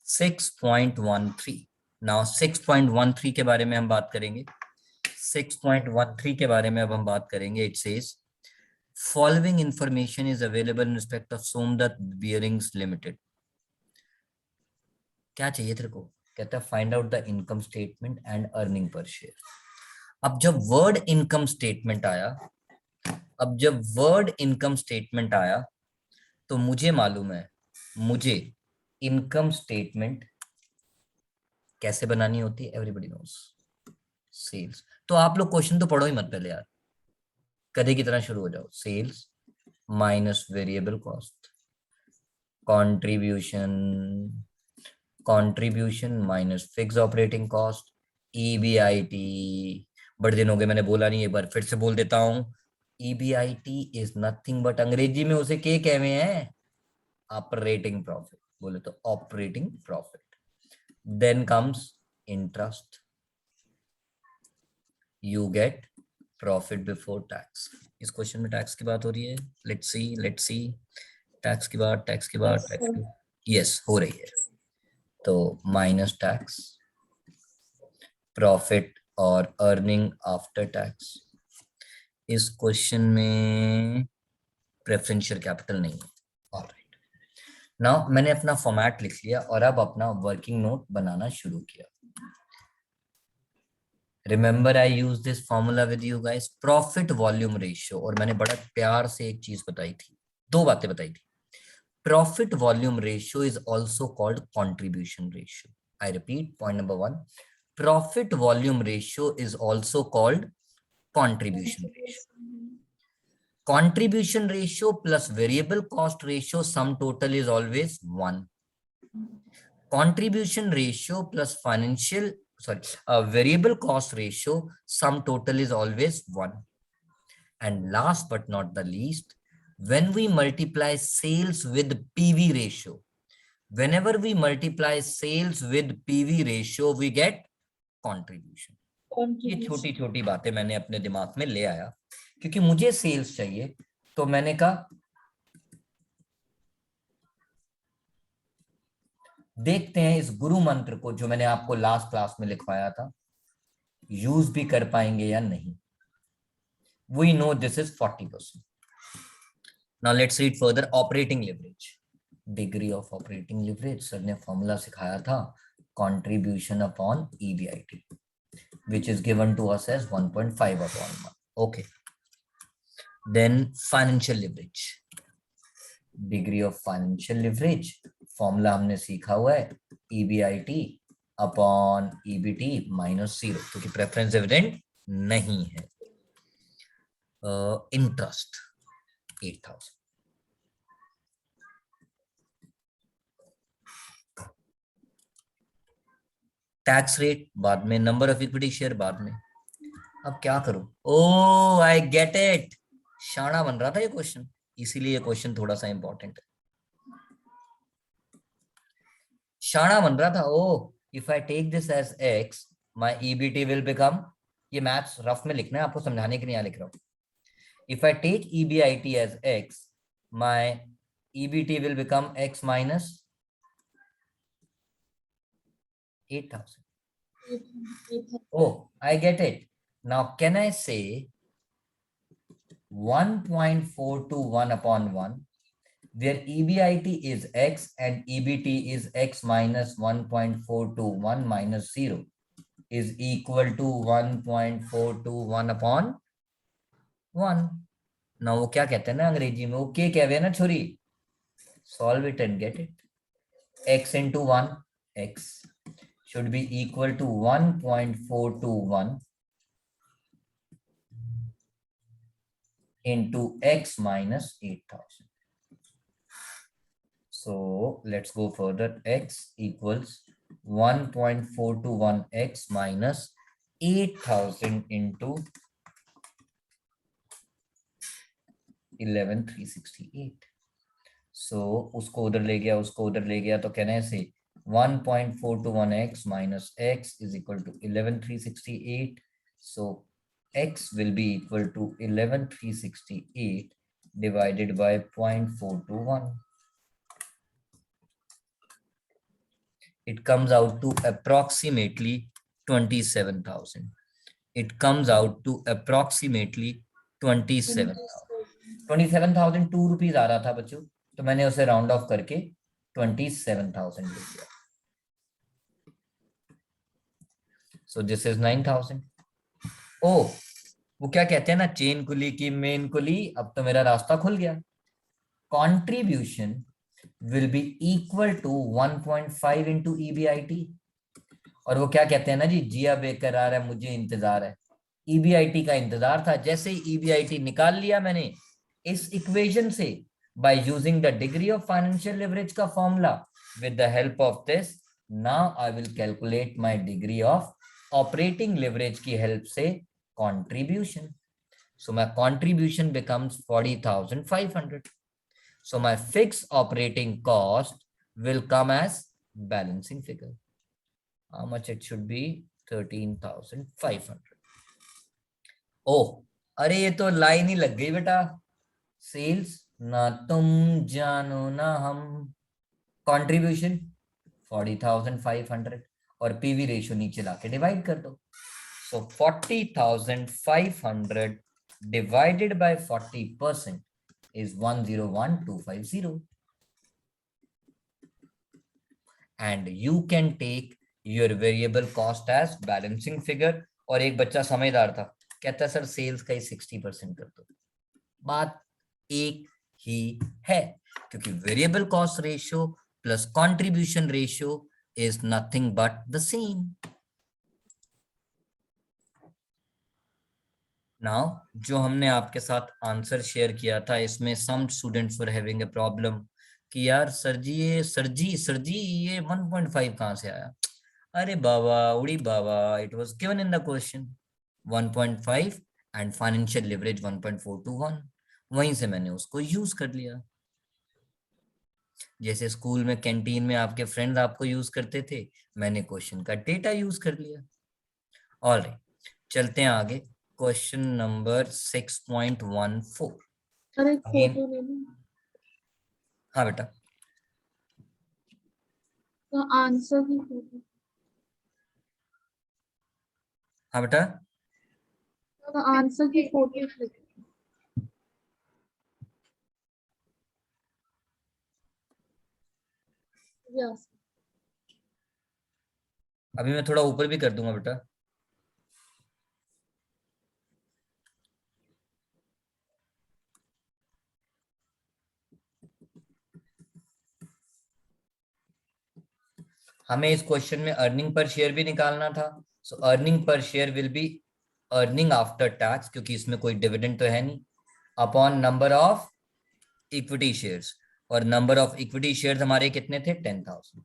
6.13 now 6.13 के बारे में हम बात करेंगे। 6.13 के बारे में अब हम बात करेंगे। It says following information is available in respect of Somdatt bearings limited. क्या चाहिए तेरे को? कहता है find out the income statement and earning per share. अब जब वर्ड इनकम स्टेटमेंट आया, तो मुझे मालूम है मुझे इनकम स्टेटमेंट कैसे बनानी होती है। Everybody knows sales. तो आप लोग क्वेश्चन तो पढ़ो ही मत पहले यार, कदे की तरह शुरू हो जाओ। Sales minus variable cost, contribution minus fix operating cost, EBIT. बड़े दिन हो गए मैंने बोला नहीं, एक बार फिर से बोल देता हूं। ईबीआईटी इज नथिंग बट, अंग्रेजी में उसे के कहवे हैं, ऑपरेटिंग प्रॉफिट। बोले तो operating profit. Then comes interest, you get profit before tax. इस क्वेश्चन में टैक्स की बात हो रही है। लेट्स सी टैक्स की बात यस हो रही है। तो माइनस टैक्स, प्रॉफिट और अर्निंग आफ्टर टैक्स। इस क्वेश्चन में प्रेफरेंशियल कैपिटल नहीं है। ऑलराइट, नाउ मैंने अपना फॉर्मेट लिख लिया और अब अपना वर्किंग नोट बनाना शुरू किया। Remember I use this formula with you guys, profit volume ratio. और मैंने बड़ा प्यार से एक चीज बताई थी, दो बातें बताई थी। Profit volume ratio is also called contribution ratio. I repeat, point number 1, profit volume ratio is also called contribution ratio. Contribution ratio plus variable cost ratio sum total is always 1. Contribution ratio plus variable cost ratio sum total is always 1. And last but not the least, when we multiply sales with PV ratio, whenever we multiply sales with PV ratio, we get contribution. ये छोटी छोटी बातें मैंने अपने दिमाग में ले आया क्योंकि मुझे सेल्स चाहिए। तो मैंने कहा देखते हैं इस गुरु मंत्र को जो मैंने आपको लास्ट क्लास में लिखवाया था, यूज भी कर पाएंगे या नहीं। We know this is 40%। Now let's read further. Operating leverage, degree of operating leverage, sir ने फॉर्मूला सिखाया था, contribution upon EBIT, which is given to us as 1.5 upon 1. Okay. Then financial leverage. Degree of financial leverage. Formula हमने सीखा हुआ है, EBIT upon EBT minus 0, क्योंकि preference dividend नहीं है। Interest 8,000. टैक्स रेट बाद में, नंबर ऑफ इक्विटी शेयर बाद में। अब क्या करूं? ओ आई गेट इट, शाना बन रहा था ये क्वेश्चन, इसीलिए ये क्वेश्चन थोड़ा सा इंपॉर्टेंट है। शाना बन रहा था। Oh if I take this as X, my EBT will become, ये मैथ्स रफ में लिखना है आपको, समझाने के लिए लिख रहा हूं। If I take EBIT as X, my EBT will become X minus 8,000. Oh, I get it. Now, can I say 1.421 upon 1, where EBIT is x and EBT is x minus 1.421 minus 0 is equal to 1.421 upon 1. Now, वो क्या कहते हैं ना अंग्रेजी में, वो क्या कहते हैं ना छोरी, solve it and get it. X into 1, x should be equal to 1.421 into x minus 8,000. So let's go further. X equals 1.421x minus 8,000 into 11,368. So उसको उधर ले गया, उसको उधर ले गया, तो कहने से 1.421x minus x is equal to 11,368. So x will be equal to 11,368 divided by 0.421. it comes out to approximately 27,000. It comes out to approximately 27,000 2 rupees आ रहा था बच्चों, तो मैंने उसे राउंड ऑफ करके 27,000 ले लिया. So this is 9,000. ओ, वो क्या कहते हैं ना, चेन कुली की मेन कुली. अब तो मेरा रास्ता खुल गया. Contribution will be equal to 1.5 into EBIT. और वो क्या कहते हैं ना जी, जिया बेकरार है मुझे इंतजार है. EBIT का इंतजार था. जैसे ही EBIT निकाल लिया मैंने इस इक्वेशन से, by using the degree of financial leverage का formula, with the help of this now I will calculate my degree of operating leverage की हेल्प से contribution. So my contribution becomes 40,500. So my fixed operating cost will come as balancing figure. How much it should be? 13,500. Oh, अरे ये तो line ही लग गई बेटा. Sales ना तुम जानो ना हम. कंट्रीब्यूशन 40,500 और पीवी रेशियो नीचे लाके डिवाइड कर दो. So 40,500 divided by 40% is 101,250. And you can take your variable cost as balancing figure. और एक बच्चा समझदार था, कहता सर सेल्स का ही 60% कर दो. बात एक ही है, क्योंकि variable cost ratio plus contribution ratio is nothing but the same. Now जो हमने आपके साथ आंसर शेयर किया था, इसमें some students were having a problem कि यार सर जी ये 1.5 कहां से आया. अरे बाबा उड़ी बाबा, it was given in the question 1.5 and financial leverage 1.421. वहीं से मैंने उसको यूज कर लिया. जैसे स्कूल में कैंटीन में आपके फ्रेंड्स आपको यूज करते थे, मैंने क्वेश्चन का डेटा यूज कर लिया. ऑलराइट, चलते हैं आगे. Question number 6.14. अरे फोटो ले लो. हाँ बेटा, तो आंसर की फोटो. हाँ बेटा, तो आंसर की फोटो क्लिक. यस. अभी मैं थोड़ा ऊपर भी कर दूंगा बेटा. हमें इस क्वेश्चन में अर्निंग पर शेयर भी निकालना था. So earning per share will be earning after tax, क्योंकि इसमें कोई डिविडेंड तो है नहीं, upon number of equity shares. और नंबर ऑफ इक्विटी शेयर्स हमारे कितने थे? 10,000.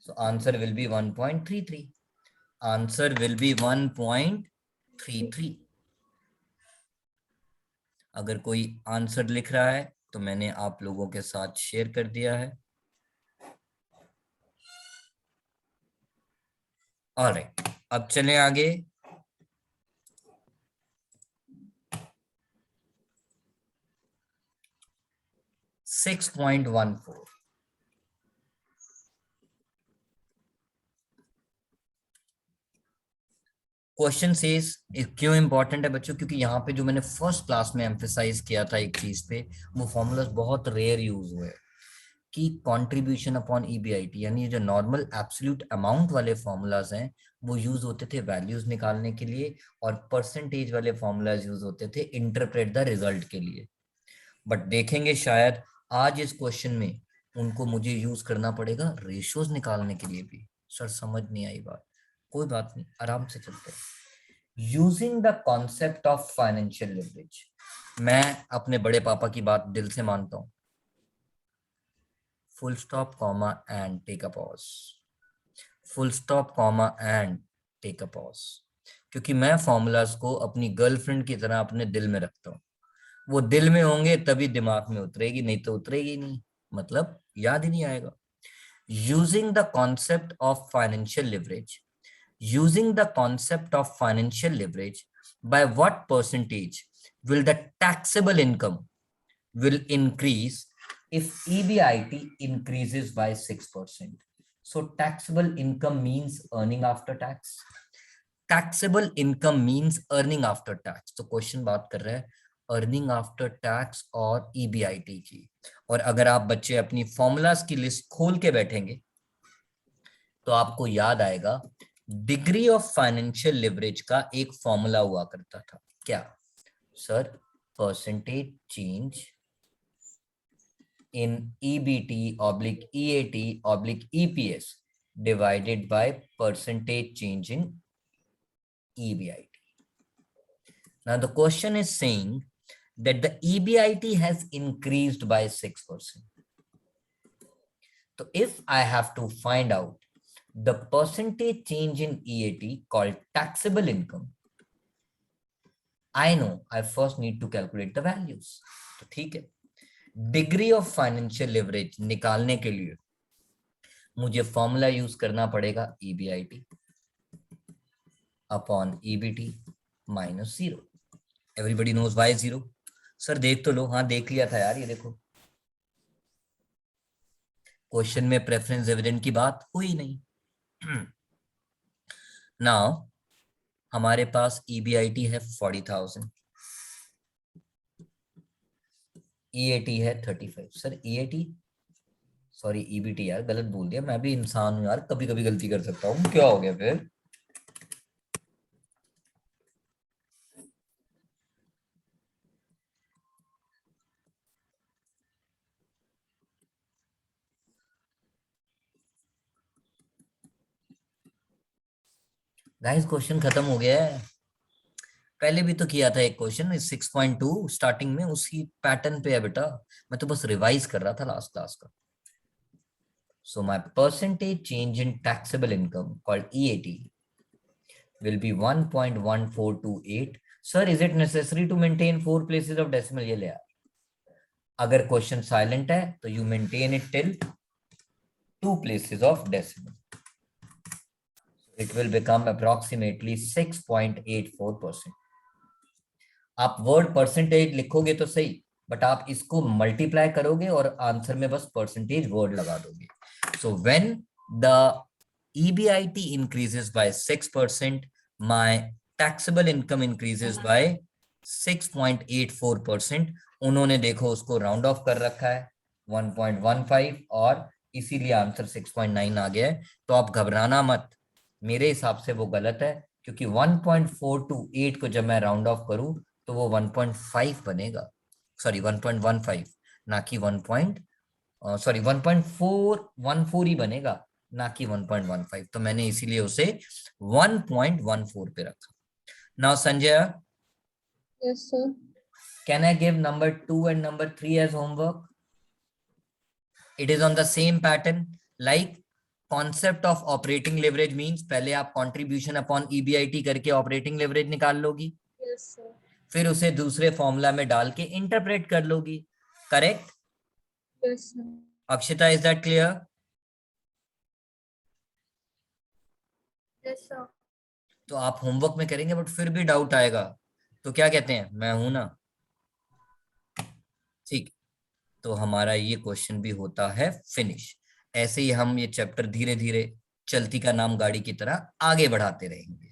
So answer will be 1.33. Answer will be 1.33. अगर कोई आंसर लिख रहा है तो मैंने आप लोगों के साथ शेयर कर दिया है. ऑलराइट, अब चलें आगे. Six point 14. क्वेश्चन सेज, क्यों इंपॉर्टेंट है बच्चों? क्योंकि यहाँ पे जो मैंने फर्स्ट क्लास में एम्फेसाइज किया था एक चीज पे, वो फॉर्मूलाज बहुत रेयर यूज हुए कि कंट्रीब्यूशन अपॉन ईबीआईटी, यानी जो नॉर्मल एब्सोल्यूट अमाउंट वाले फॉर्मूलाज हैं वो यूज होते थे वैल्यूज निकालने के लिए, और परसेंटेज वाले फॉर्मूलाज यूज होते थे इंटरप्रेट द रिजल्ट के लिए. बट देखेंगे शायद आज इस क्वेश्चन में उनको मुझे यूज करना पड़ेगा रेशियोज निकालने के लिए भी. सर समझ नहीं आई बात. कोई बात नहीं, आराम से चलते हैं. Using the concept of financial leverage, मैं अपने बड़े पापा की बात दिल से मानता हूं. Full stop comma and take a pause. Full stop comma and take a pause. क्योंकि मैं फॉर्मूलाज को अपनी गर्लफ्रेंड की तरह अपने दिल में रखता हूँ. वो दिल में होंगे तभी दिमाग में उतरेगी, नहीं तो उतरेगी नहीं, मतलब याद ही नहीं आएगा. Using the concept of financial leverage, using the concept of financial leverage, by what percentage will the taxable income will increase if EBIT increases by 6%? So taxable income means earning after tax. Taxable income means earning after tax. तो question बात कर रहा है earning after tax और EBIT की। और अगर आप बच्चे अपनी फॉर्मूलाज की लिस्ट खोल के बैठेंगे तो आपको याद आएगा डिग्री ऑफ फाइनेंशियल लिवरेज का एक फॉर्मूला हुआ करता था। क्या sir? Percentage change in EBT oblique EAT oblique EPS divided by percentage change in EBIT. Now the question is saying that the EBIT has increased by 6%. So if I have to find out the percentage change in EAT called taxable income, I know I first need to calculate the values. तो ठीक है, degree of financial leverage निकालने के लिए मुझे formula use करना पड़ेगा EBIT upon EBT minus 0। Everybody knows why 0? Sir देख तो लो। हाँ देख लिया था यार, ये देखो क्वेश्चन में प्रेफरेंस डिविडेंड की बात हुई नहीं। नाउ हमारे पास ईबीआईटी है 40,000, ईएटी है 35। सर ईएटी सॉरी ईबीटी यार गलत बोल दिया, मैं भी इंसान हूं यार, कभी कभी गलती कर सकता हूँ। क्या हो गया फिर? गाइस क्वेश्चन खत्म हो गया है। पहले भी तो किया था एक क्वेश्चन 6.2 स्टार्टिंग में, उसी पैटर्न पे है बेटा। मैं तो बस रिवाइज कर रहा था लास्ट क्लास का। So my percentage change in taxable income called EAT will be 1.1428. Sir, is it necessary to maintain 4 places of decimal? ये ले यार, अगर क्वेश्चन साइलेंट है तो you maintain it till 2 places of decimal. It will become approximately 6.84%. आप word percentage लिखोगे तो सही, बट आप इसको मल्टीप्लाई करोगे और आंसर में बस परसेंटेज वर्ड लगा दोगे। So when the EBIT increases by 6%, my taxable income increases by 6.84%. उन्होंने देखो उसको राउंड ऑफ कर रखा है 1.15 और इसीलिए आंसर 6.9 आ गया है। तो आप घबराना मत, मेरे हिसाब से वो गलत है, क्योंकि 1.428 को जब मैं राउंड ऑफ करूं तो वो 1.5 बनेगा, सॉरी 1.15, ना कि 1.14 ही बनेगा, ना कि 1.15। तो मैंने इसीलिए उसे 1.14 पे रखा। Now Sanjay, Yes, sir. can I give number 2 and number 3 as homework? It is on the same pattern. Like concept of operating leverage means पहले आप contribution upon EBIT करके operating leverage निकाल लोगी, Yes, sir. फिर उसे दूसरे फॉर्मूला में डाल के इंटरप्रेट कर लोगी। Correct? Yes, sir. Akshita, is that clear? Yes, sir. तो आप होमवर्क में करेंगे बट फिर भी डाउट आएगा तो क्या कहते हैं, मैं हूं ना। ठीक, तो हमारा ये क्वेश्चन भी होता है फिनिश। ऐसे ही हम ये चैप्टर धीरे धीरे चलती का नाम गाड़ी की तरह आगे बढ़ाते रहेंगे।